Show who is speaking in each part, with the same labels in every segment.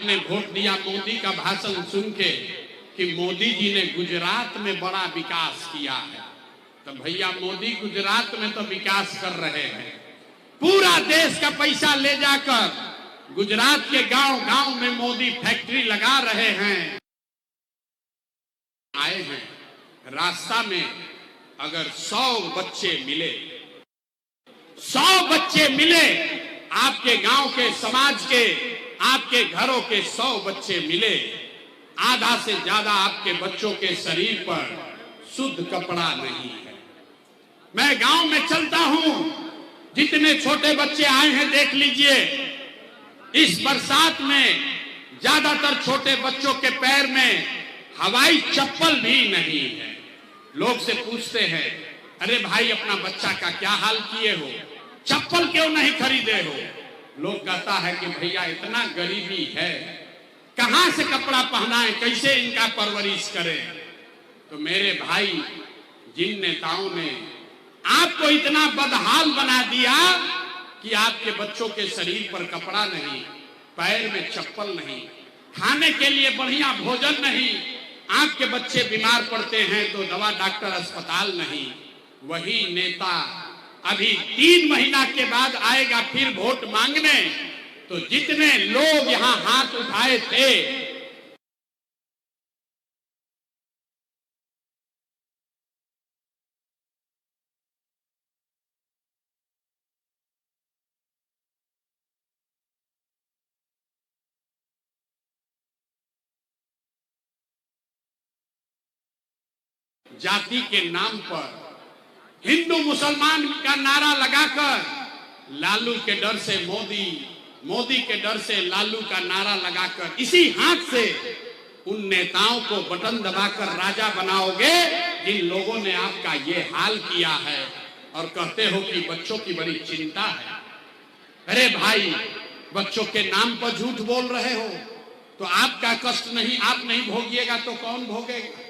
Speaker 1: आपने वोट दिया मोदी का भाषण सुन के कि मोदी जी ने गुजरात में बड़ा विकास किया है, तो भैया मोदी गुजरात में तो विकास कर रहे हैं, पूरा देश का पैसा ले जाकर गुजरात के गांव गांव में मोदी फैक्ट्री लगा रहे हैं। आए हैं, रास्ता में अगर 100 बच्चे मिले, 100 बच्चे मिले, आपके गांव के, समाज के, आपके घरों के 100 बच्चे मिले, आधा से ज्यादा आपके बच्चों के शरीर पर शुद्ध कपड़ा नहीं है। मैं गांव में चलता हूं, जितने छोटे बच्चे आए हैं देख लीजिए, इस बरसात में ज्यादातर छोटे बच्चों के पैर में हवाई चप्पल भी नहीं है। लोग से पूछते हैं, अरे भाई अपना बच्चा का क्या हाल किए हो, चप्पल क्यों नहीं खरीदे हो? लोग कहता है कि भैया इतना गरीबी है, कहां से कपड़ा पहनाएं, कैसे इनका परवरिश करें। तो मेरे भाई, जिन नेताओं ने आपको इतना बदहाल बना दिया कि आपके बच्चों के शरीर पर कपड़ा नहीं, पैर में चप्पल नहीं, खाने के लिए बढ़िया भोजन नहीं, आपके बच्चे बीमार पड़ते हैं तो दवा डॉक्टर अस्पताल नहीं, वही नेता अभी 3 महीना के बाद आएगा फिर वोट मांगने, तो जितने लोग यहां हाथ उठाए थे, जाति के नाम पर हिंदू मुसलमान का नारा लगाकर, लालू के डर से मोदी, मोदी के डर से लालू का नारा लगाकर, इसी हाथ से उन नेताओं को बटन दबाकर राजा बनाओगे जिन लोगों ने आपका ये हाल किया है, और कहते हो कि बच्चों की बड़ी चिंता है। अरे भाई, बच्चों के नाम पर झूठ बोल रहे हो तो आपका कष्ट नहीं, आप नहीं भोगिएगा तो कौन भोगेगा?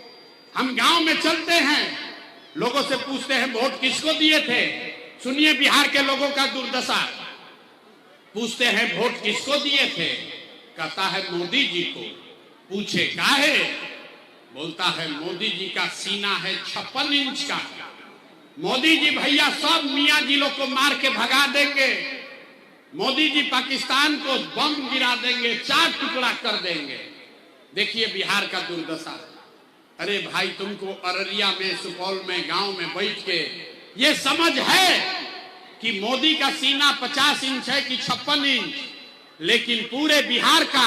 Speaker 1: हम गांव में चलते हैं, लोगों से पूछते हैं वोट किसको दिए थे। सुनिए बिहार के लोगों का दुर्दशा, पूछते हैं वोट किसको दिए थे, कहता है मोदी जी को। पूछे काहे? बोलता है मोदी जी का सीना है 56 इंच का, मोदी जी भैया सब मियां जिलों को मार के भगा देंगे, मोदी जी पाकिस्तान को बम गिरा देंगे, 4 टुकड़ा कर देंगे। देखिए बिहार का दुर्दशा। अरे भाई, तुमको अररिया में, सुपौल में, गांव में बैठ के ये समझ है कि मोदी का सीना 50 इंच है कि 56 इंच, लेकिन पूरे बिहार का,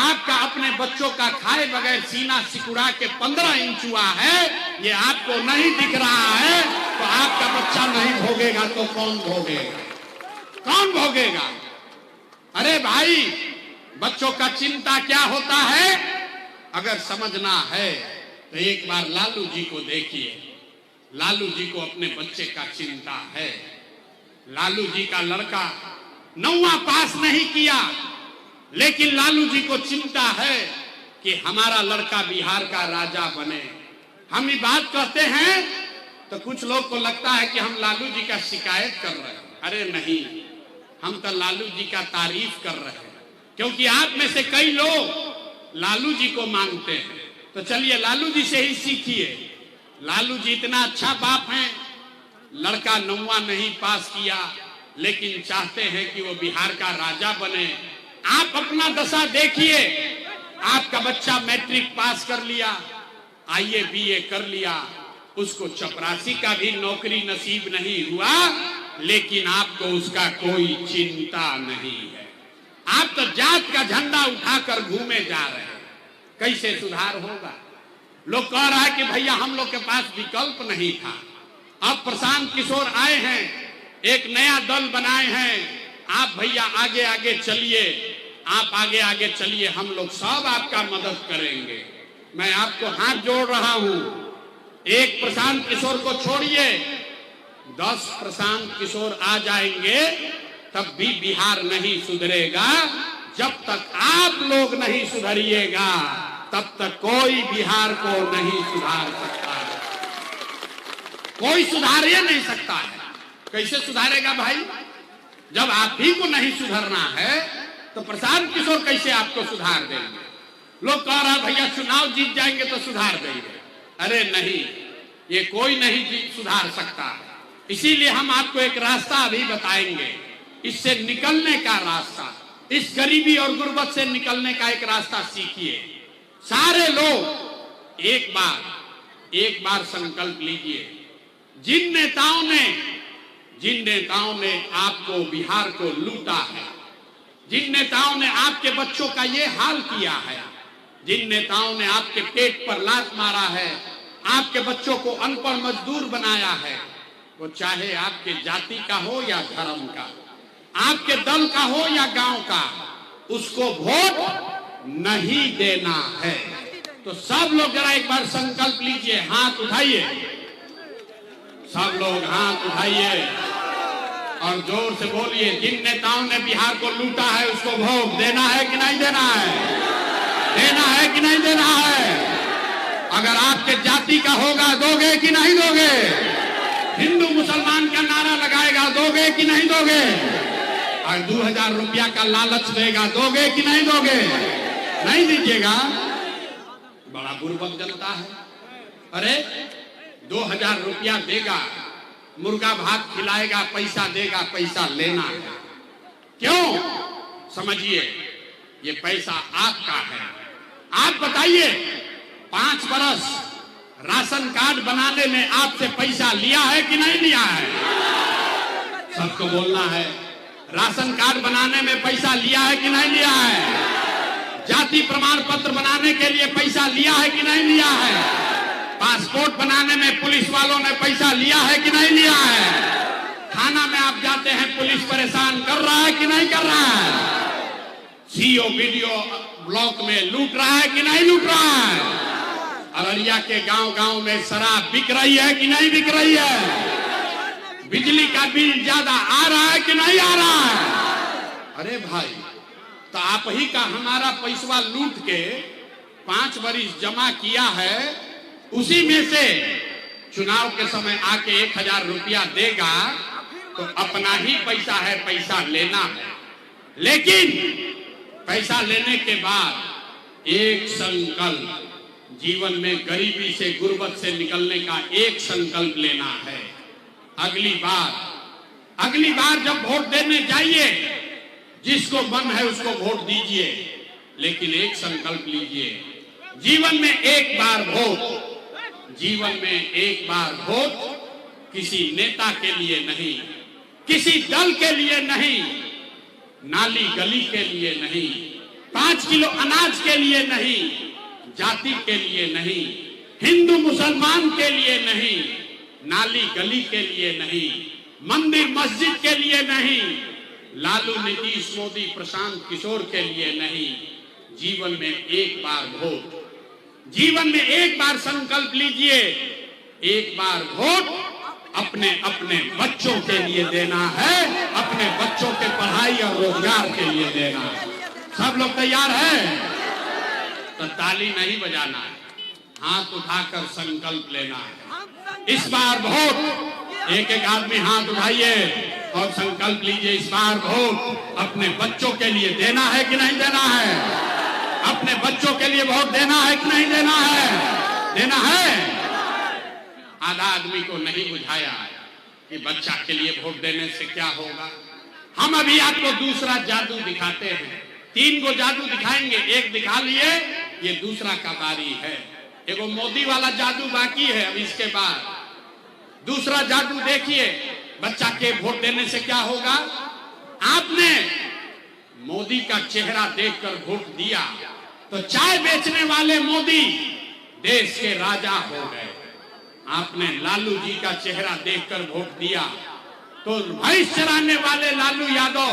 Speaker 1: आपका अपने बच्चों का खाए बगैर सीना सिकुड़ा के 15 इंच हुआ है, ये आपको नहीं दिख रहा है, तो आपका बच्चा नहीं भोगेगा तो कौन भोगेगा? कौन भोगेगा? अरे भाई, बच्चों का चिंता क्या होता है? अगर समझना है तो एक बार लालू जी को देखिए। लालू जी को अपने बच्चे का चिंता है। लालू जी का लड़का 9वां पास नहीं किया, लेकिन लालू जी को चिंता है कि हमारा लड़का बिहार का राजा बने। हम ये बात कहते हैं तो कुछ लोग को लगता है कि हम लालू जी का शिकायत कर रहे हैं। अरे नहीं, हम तो लालू जी का तारीफ कर रहे हैं, क्योंकि आप में से कई लोग लालू जी को मांगते हैं। तो चलिए लालू जी से ही सीखिए। लालू जी इतना अच्छा बाप हैं, लड़का 9वां नहीं पास किया, लेकिन चाहते हैं कि वो बिहार का राजा बने। आप अपना दशा देखिए, आपका बच्चा मैट्रिक पास कर लिया, आईए बीए कर लिया, उसको चपरासी का भी नौकरी नसीब नहीं हुआ, लेकिन आपको उसका कोई चिंता नहीं है। आप तो जात का झंडा उठाकर घूमे जा रहे हैं। कैसे सुधार होगा? लोग कह रहा है कि भैया हम लोग के पास विकल्प नहीं था, अब प्रशांत किशोर आए हैं, एक नया दल बनाए हैं, आप भैया आगे आगे चलिए, आप आगे आगे चलिए, हम लोग सब आपका मदद करेंगे। मैं आपको हाथ जोड़ रहा हूं, एक प्रशांत किशोर को छोड़िए, 10 प्रशांत किशोर आ जाएंगे तब भी बिहार नहीं सुधरेगा। जब तक आप लोग नहीं सुधरिएगा तब तक कोई बिहार को नहीं सुधार सकता है, कोई सुधार ही नहीं सकता है। कैसे सुधारेगा भाई? जब आप ही को नहीं सुधरना है तो प्रशांत किशोर कैसे आपको सुधार देंगे? लोग कह रहा है भैया चुनाव जीत जाएंगे तो सुधार देंगे। अरे नहीं, ये कोई नहीं सुधार सकता। इसीलिए हम आपको एक रास्ता अभी बताएंगे, इससे निकलने का रास्ता, इस गरीबी और गुर्बत से निकलने का एक रास्ता सीखिए। सारे लोग एक बार संकल्प लीजिए। जिन नेताओं ने आपको, बिहार को लूटा है, जिन नेताओं ने आपके बच्चों का ये हाल किया है, जिन नेताओं ने आपके पेट पर लात मारा है, आपके बच्चों को अनपढ़ मजदूर बनाया है, वो चाहे आपके जाति का हो या धर्म का, आपके दल का हो या गांव का, उसको वोट नहीं देना है। तो सब लोग जरा एक बार संकल्प लीजिए, हाथ उठाइए, सब लोग हाथ उठाइए और जोर से बोलिए, जिन नेताओं ने बिहार को लूटा है उसको वोट देना है कि नहीं देना है? देना है कि नहीं देना है? अगर आपके जाति का होगा दोगे कि नहीं दोगे? हिंदू मुसलमान का नारा लगाएगा दोगे कि नहीं दोगे? और 2000 रुपया का लालच देगा दोगे कि नहीं दोगे? नहीं दीजिएगा। बड़ा बुर्बक जनता है। अरे 2000 रुपया देगा, मुर्गा भात खिलाएगा, पैसा देगा, पैसा लेना है। क्यों? समझिए, ये पैसा आपका है। आप बताइए, 5 बरस राशन कार्ड बनाने में आपसे पैसा लिया है कि नहीं लिया है? सबको बोलना है, राशन कार्ड बनाने में पैसा लिया है कि नहीं लिया है? जाति प्रमाण पत्र बनाने के लिए पैसा लिया है कि नहीं लिया है? पासपोर्ट बनाने में पुलिस वालों ने पैसा लिया है कि नहीं लिया है? थाना में आप जाते हैं, पुलिस परेशान कर रहा है कि नहीं कर रहा है? सीओ वीडियो ब्लॉक में लूट रहा है कि नहीं लूट रहा है? अररिया के गांव-गांव में शराब बिक रही है कि नहीं बिक रही है? बिजली का बिल ज्यादा आ रहा है कि नहीं आ रहा है? अरे भाई, तो आप ही का हमारा पैसा लूट के 5 बरिस जमा किया है, उसी में से चुनाव के समय आके 1000 रुपया देगा तो अपना ही पैसा है, पैसा लेना है। लेकिन पैसा लेने के बाद एक संकल्प, जीवन में गरीबी से, गुर्बत से निकलने का एक संकल्प लेना है। अगली बार जब वोट देने जाइए, जिसको मन है उसको वोट दीजिए, लेकिन एक संकल्प लीजिए, जीवन में एक बार वोट किसी नेता के लिए नहीं, किसी दल के लिए नहीं, नाली गली के लिए नहीं, 5 किलो अनाज के लिए नहीं, जाति के लिए नहीं, हिंदू मुसलमान के लिए नहीं, नाली गली के लिए नहीं, मंदिर मस्जिद के लिए नहीं, लालू, नीतीश, मोदी, प्रशांत किशोर के लिए नहीं, जीवन में एक बार वोट, जीवन में एक बार संकल्प लीजिए, एक बार वोट अपने अपने बच्चों के लिए देना है, अपने बच्चों के पढ़ाई और रोजगार के लिए देना है। सब लोग तैयार हैं? तो ताली नहीं बजाना है, हाथ उठाकर संकल्प लेना है। इस बार वोट, एक आदमी हाथ उठाइए और संकल्प लीजिए, इस बार वोट अपने बच्चों के लिए देना है कि नहीं देना है? अपने बच्चों के लिए वोट देना है कि नहीं देना है? देना है। आधा आदमी को नहीं बुझाया कि बच्चा के लिए वोट देने से क्या होगा। हम अभी आपको दूसरा जादू दिखाते हैं, 3 गो जादू दिखाएंगे, एक दिखा लिए, ये दूसरा का बारी है। एगो मोदी वाला जादू बाकी है, अब इसके बाद दूसरा जादू देखिए, बच्चा के वोट देने से क्या होगा। आपने मोदी का चेहरा देखकर वोट दिया तो चाय बेचने वाले मोदी देश के राजा हो गए। आपने लालू जी का चेहरा देखकर वोट दिया तो भैंस चराने वाले लालू यादव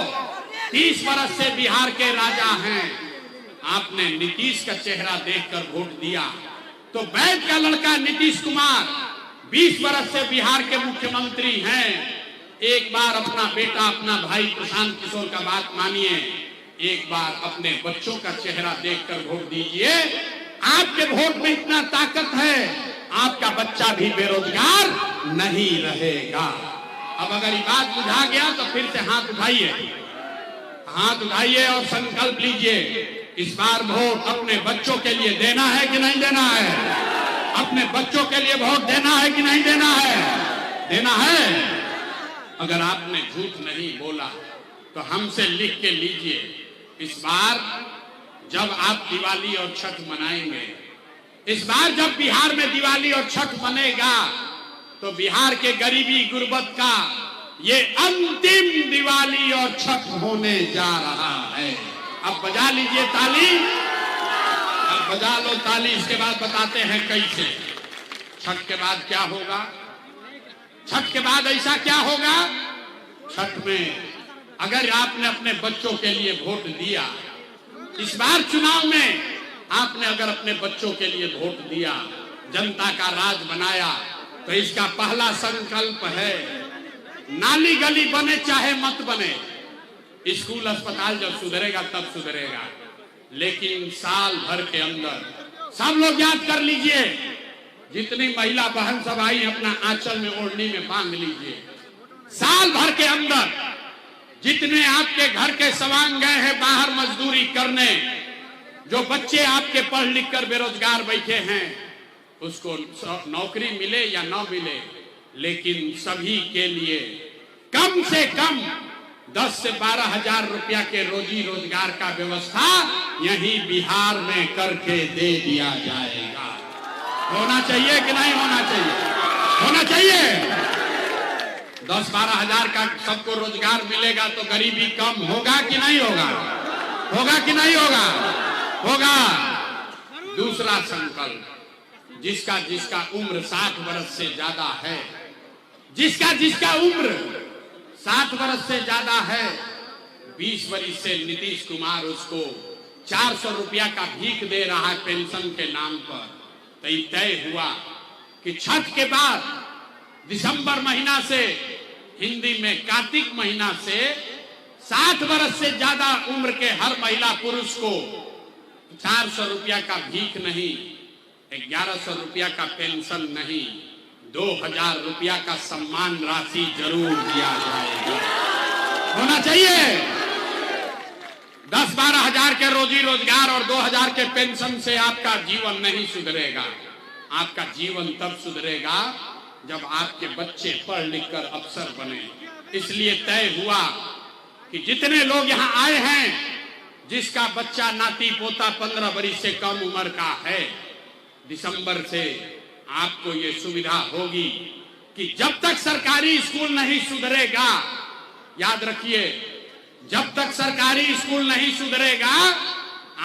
Speaker 1: 30 वर्ष से बिहार के राजा हैं। आपने नीतीश का चेहरा देखकर वोट दिया तो वैद्य का लड़का नीतीश कुमार 20 वर्ष से बिहार के मुख्यमंत्री हैं। एक बार अपना बेटा, अपना भाई प्रशांत किशोर का बात मानिए, एक बार अपने बच्चों का चेहरा देखकर वोट दीजिए। आपके वोट में इतना ताकत है, आपका बच्चा भी बेरोजगार नहीं रहेगा। अब अगर ये बात बुझा गया तो फिर से हाथ उठाइए, हाथ उठाइए और संकल्प लीजिए, इस बार वोट अपने बच्चों के लिए देना है कि नहीं देना है? अपने बच्चों के लिए वोट देना है कि नहीं देना है? देना है। अगर आपने झूठ नहीं बोला तो हमसे लिख के लीजिए, इस बार जब आप दिवाली और छठ मनाएंगे, इस बार जब बिहार में दिवाली और छठ मनेगा, तो बिहार के गरीबी गुर्बत का ये अंतिम दिवाली और छठ होने जा रहा है। अब बजा लीजिए ताली, अब बजा लो ताली। इसके बाद बताते हैं कैसे। छठ के बाद क्या होगा? छठ के बाद ऐसा क्या होगा? छठ में अगर आपने अपने बच्चों के लिए वोट दिया, इस बार चुनाव में आपने अगर अपने बच्चों के लिए वोट दिया, जनता का राज बनाया, तो इसका पहला संकल्प है, नाली गली बने चाहे मत बने, स्कूल अस्पताल जब सुधरेगा तब सुधरेगा, लेकिन साल भर के अंदर सब लोग याद कर लीजिए, जितनी महिला बहन सब आई अपना आंचल में ओढ़नी में बांध लीजिए, साल भर के अंदर जितने आपके घर के सवांग गए हैं बाहर मजदूरी करने, जो बच्चे आपके पढ़ लिख कर बेरोजगार बैठे हैं, उसको नौकरी मिले या ना मिले, लेकिन सभी के लिए कम से कम 10 से 12 हजार रुपया के रोजी रोजगार का व्यवस्था यहीं बिहार में करके दे दिया जाएगा। होना चाहिए कि नहीं होना चाहिए? होना चाहिए। 10-12 हजार का सबको रोजगार मिलेगा तो गरीबी कम होगा कि नहीं होगा? होगा कि नहीं होगा? होगा। दूसरा संकल्प, जिसका जिसका उम्र 60 वर्ष से ज्यादा है, जिसका जिसका उम्र 60 वर्ष से ज्यादा है, 20 वर्ष से नीतीश कुमार उसको 400 रुपया का भीख दे रहा है पेंशन के नाम पर। तो तय हुआ कि छठ के बाद दिसंबर महीना से, हिंदी में कार्तिक महीना से, 60 वर्ष से ज्यादा उम्र के हर महिला पुरुष को 400 रुपया का भीख नहीं, 1100 रुपया का पेंशन नहीं, 2000 रुपया का सम्मान राशि जरूर दिया जाएगा। होना चाहिए। 10-12 हजार के रोजी रोजगार और 2000 के पेंशन से आपका जीवन नहीं सुधरेगा। आपका जीवन तब सुधरेगा जब आपके बच्चे पढ़ लिख कर अफसर बने। इसलिए तय हुआ कि जितने लोग यहाँ आए हैं, जिसका बच्चा नाती पोता 15 वर्ष से कम उम्र का है, दिसंबर से आपको ये सुविधा होगी कि जब तक सरकारी स्कूल नहीं सुधरेगा, याद रखिए, जब तक सरकारी स्कूल नहीं सुधरेगा,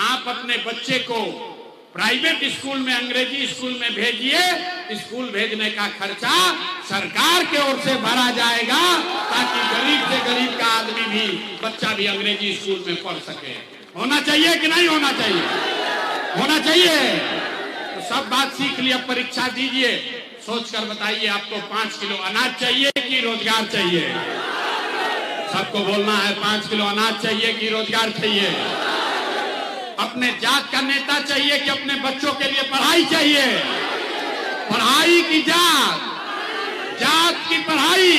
Speaker 1: आप अपने बच्चे को प्राइवेट स्कूल में, अंग्रेजी स्कूल में भेजिए। स्कूल भेजने का खर्चा सरकार के ओर से भरा जाएगा, ताकि गरीब से गरीब का आदमी भी, बच्चा भी अंग्रेजी स्कूल में पढ़ सके। होना चाहिए कि नहीं होना चाहिए? होना चाहिए। तो सब बात सीख लिया, परीक्षा दीजिए, सोचकर बताइए आपको 5 किलो अनाज चाहिए कि रोजगार चाहिए? सबको बोलना है 5 किलो अनाज चाहिए कि रोजगार चाहिए? अपने जात का नेता चाहिए कि अपने बच्चों के लिए पढ़ाई चाहिए? पढ़ाई की जात, जात की पढ़ाई।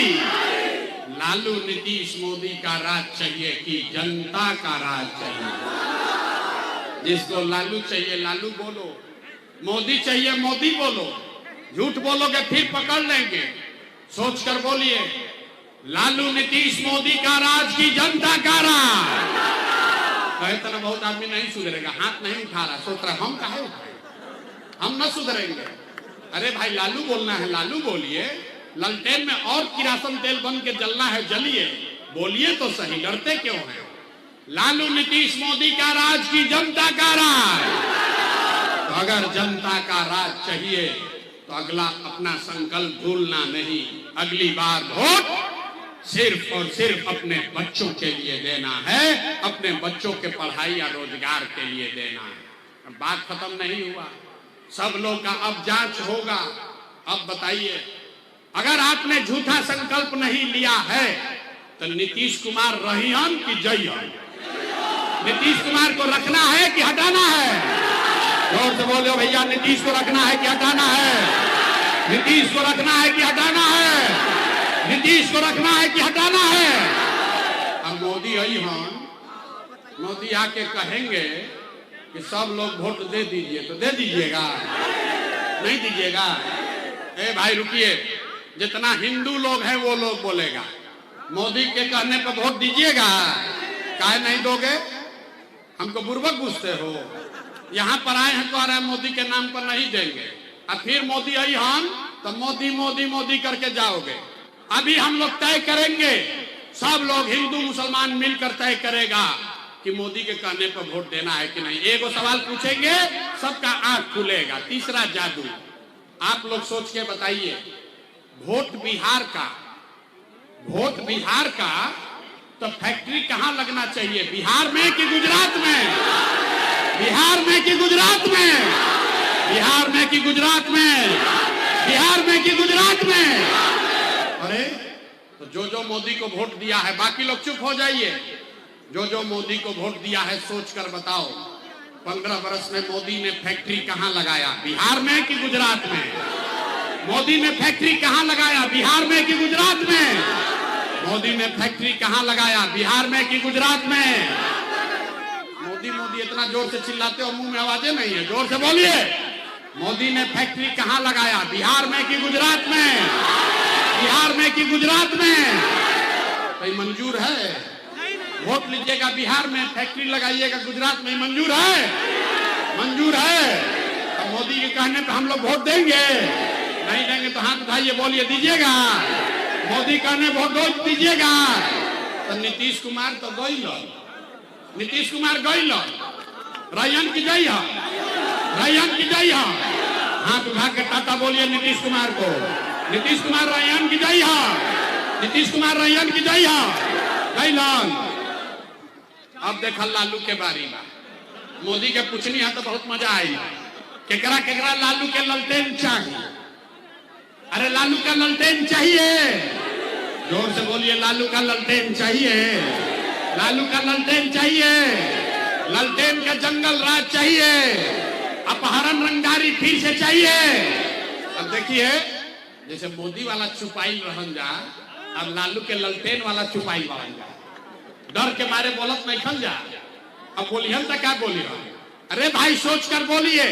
Speaker 1: लालू नीतीश मोदी का राज चाहिए कि जनता का राज चाहिए? जिसको लालू चाहिए लालू बोलो, मोदी चाहिए मोदी बोलो। झूठ बोलोगे फिर पकड़ लेंगे। सोचकर बोलिए, लालू नीतीश मोदी का राज की जनता का राज। कहे तो बहुत आदमी नहीं सुधरेगा, हाथ नहीं उठा रहा, सोच रहा हम काहे उठाए, हम न सुधरेंगे। अरे भाई लालू बोलना है लालू बोलिए, ललटेन में और किरासन तेल बन के जलना है जलिए, बोलिए तो सही, डरते क्यों हैं? लालू नीतीश मोदी का राज की जनता का राज। तो अगर जनता का राज चाहिए तो अगला अपना संकल्प भूलना नहीं, अगली बार वोट सिर्फ और सिर्फ अपने बच्चों के लिए देना है, अपने बच्चों के पढ़ाई या रोजगार के लिए देना है। अब बात खत्म नहीं हुआ, सब लोग का अब जांच होगा। अब बताइए, अगर आपने झूठा संकल्प नहीं लिया है तो नीतीश कुमार रहियन कि जइयन? नीतीश कुमार को रखना है कि हटाना है? जोर से बोलो भैया, नीतीश को रखना है कि हटाना है? नीतीश को रखना है कि हटाना है? नीतीश को रखना है कि हटाना है? अब मोदी आई हन मोदी आके कहेंगे कि सब लोग वोट दे दीजिए, तो दे दीजिएगा? नहीं दीजिएगा? ए भाई रुकिए, जितना हिंदू लोग हैं वो लोग बोलेगा, मोदी के कहने पर वोट दीजिएगा? काहे नहीं दोगे? हमको बुर्बक पूछते हो? यहाँ पर आए हैं, कह रहे हैं मोदी के नाम पर नहीं देंगे, अब फिर मोदी आई हम तो मोदी मोदी मोदी करके जाओगे। अभी हम लोग तय करेंगे, सब लोग हिंदू मुसलमान मिलकर तय करेगा कि मोदी के कहने पर वोट देना है कि नहीं। एक सवाल पूछेंगे, सबका आंख खुलेगा। तीसरा जादू, आप लोग सोच के बताइए, वोट बिहार का तो फैक्ट्री कहां लगना चाहिए? बिहार में कि गुजरात में? बिहार में कि गुजरात में? बिहार में कि गुजरात में? बिहार में कि गुजरात में? अरे तो जो मोदी को वोट दिया है, बाकी लोग चुप हो जाइए। जो मोदी को वोट दिया है सोच कर बताओ, 15 वर्ष में मोदी ने फैक्ट्री कहां लगाया? बिहार में कि गुजरात में? मोदी ने फैक्ट्री कहां लगाया? बिहार में कि गुजरात में? मोदी ने फैक्ट्री कहां लगाया? बिहार में कि गुजरात में? मोदी मोदी इतना जोर से चिल्लाते हो, मुंह में आवाजें नहीं है, जोर से बोलिए। मोदी ने फैक्ट्री कहां लगाया? बिहार में कि गुजरात में? बिहार में कि गुजरात में? भाई मंजूर है? वोट लीजिएगा, बिहार में फैक्ट्री लगाइएगा, गुजरात में मंजूर है? मंजूर है? तो मोदी के कहने पे हम लोग वोट देंगे? नहीं देंगे तो हाथ उठाइए, बोलिए दीजिएगा। मोदी कहने वोट दीजिएगा। तो नीतीश कुमार तो गई लो, नीतीश कुमार गई लो, रैयन की जय है, रैयन की जय है। हाथ उठा के टाटा बोलिए नीतीश कुमार को। नीतीश कुमार रैयन की जय है, नीतीश कुमार रैयन की जय है। जय लाल। अब देखा लालू के बारी में, मोदी के पूछनी है तो बहुत मजा आई। केकरा केकरा लालू के ललटेन चाहिए? अरे लालू का ललटेन चाहिए? जोर से बोलिए, लालू का ललटेन चाहिए? लालू का ललटेन चाहिए? ललटेन का जंगल राज चाहिए? अपहरण रंगारी फिर से चाहिए? अब देखिए, जैसे मोदी वाला छुपाई रहन जा, अब लालू के ललटेन वाला छुपाई रहन जा। डर के मारे बोलत नहीं खन जा। अब बोलिए तो क्या बोलिए? अरे भाई सोच कर बोलिए,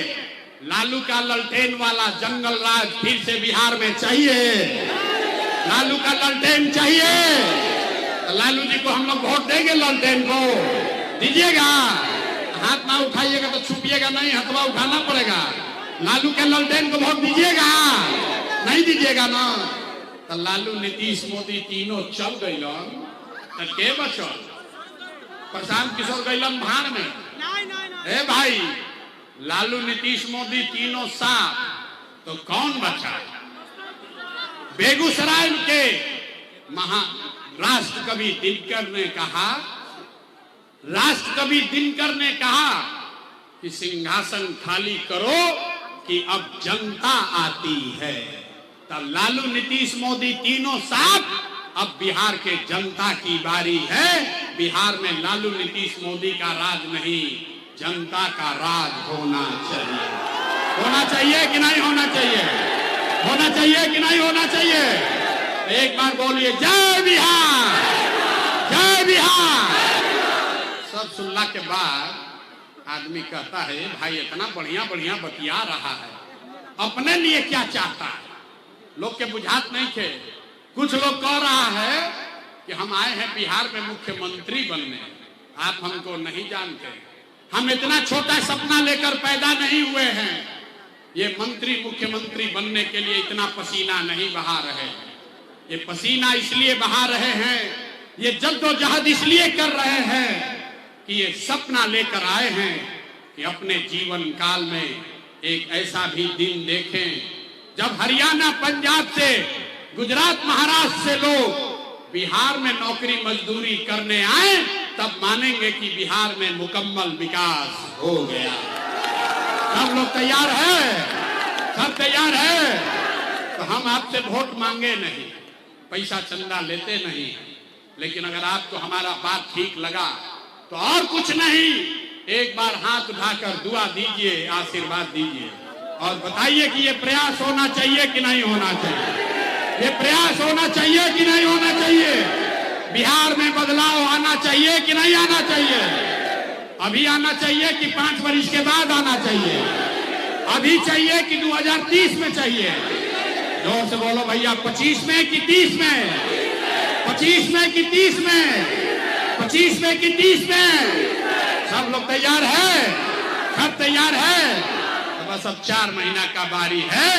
Speaker 1: लालू का ललटेन वाला जंगल राज फिर से बिहार में चाहिए? लालू का ललटेन चाहिए? तो लालू जी को हम लोग वोट देंगे, ललटेन को दीजिएगा। हाथ ना उठाइएगा तो छुपिएगा नहीं, हथवा उठाना पड़ेगा। लालू के ललटेन को वोट दीजिएगा, नहीं दीजिएगा ना? तो लालू नीतीश मोदी तीनों चल गई, तो के बचल? प्रशांत किशोर गैलन भाड़ में। ए भाई, लालू नीतीश मोदी तीनों साथ, तो कौन बचा? बेगूसराय के राष्ट्र कवि दिनकर ने कहा, राष्ट्र कवि दिनकर ने कहा कि सिंहासन खाली करो कि अब जनता आती है। तब लालू नीतीश मोदी तीनों साथ, अब बिहार के जनता की बारी है। बिहार में लालू नीतीश मोदी का राज नहीं, जनता का राज होना चाहिए। होना चाहिए कि नहीं होना चाहिए? होना चाहिए कि नहीं होना चाहिए? एक बार बोलिए, जय बिहार, जय बिहार। सब सुनला के बाद आदमी कहता है, भाई इतना बढ़िया बढ़िया बतिया रहा है, अपने लिए क्या चाहता है? लोग के बुझात नहीं थे। कुछ लोग कह रहा है कि हम आए हैं बिहार में मुख्यमंत्री बनने, आप हमको नहीं जानते, हम इतना छोटा सपना लेकर पैदा नहीं हुए हैं। ये मंत्री मुख्यमंत्री बनने के लिए इतना पसीना नहीं बहा रहे हैं। ये पसीना इसलिए बहा रहे हैं, ये जद्दोजहद इसलिए कर रहे हैं कि ये सपना लेकर आए हैं कि अपने जीवन काल में एक ऐसा भी दिन देखें जब हरियाणा पंजाब से, गुजरात महाराष्ट्र से लोग बिहार में नौकरी मजदूरी करने आए, तब मानेंगे कि बिहार में मुकम्मल विकास हो गया। सब लोग तैयार है? सब तैयार है? तो हम आपसे वोट मांगे नहीं, पैसा चंदा लेते नहीं, लेकिन अगर आपको हमारा बात ठीक लगा तो और कुछ नहीं, एक बार हाथ उठाकर दुआ दीजिए, आशीर्वाद दीजिए और बताइए कि ये प्रयास होना चाहिए कि नहीं होना चाहिए? ये प्रयास होना चाहिए कि नहीं होना चाहिए? बिहार में बदलाव आना चाहिए कि नहीं आना चाहिए? अभी आना चाहिए कि 5 वर्ष के बाद आना चाहिए? अभी चाहिए कि 2030 में चाहिए? जोर से बोलो भैया, 25 में कि 30 में? 25 में कि 30 में? 25 में कि 30 में? सब लोग तैयार है? सब तैयार है? तो बस अब 4 महीना का बारी है।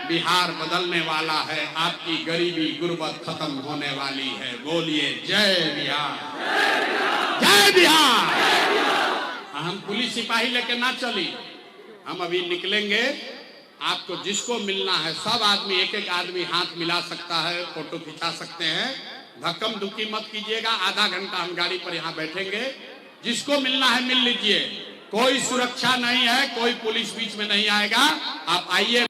Speaker 1: बिहार बदलने वाला है, आपकी गरीबी गुर्बत खत्म होने वाली है। बोलिए जय बिहार, जय बिहार। हम पुलिस सिपाही लेके ना चली, हम अभी निकलेंगे। आपको जिसको मिलना है सब आदमी, एक एक आदमी हाथ मिला सकता है, फोटो खिंचा सकते हैं। धक्कम धुक्की मत कीजिएगा। आधा घंटा हम गाड़ी पर यहाँ बैठेंगे। जिसको मिलना है मिल लीजिए। कोई सुरक्षा नहीं है, कोई पुलिस बीच में नहीं आएगा। आप आइए।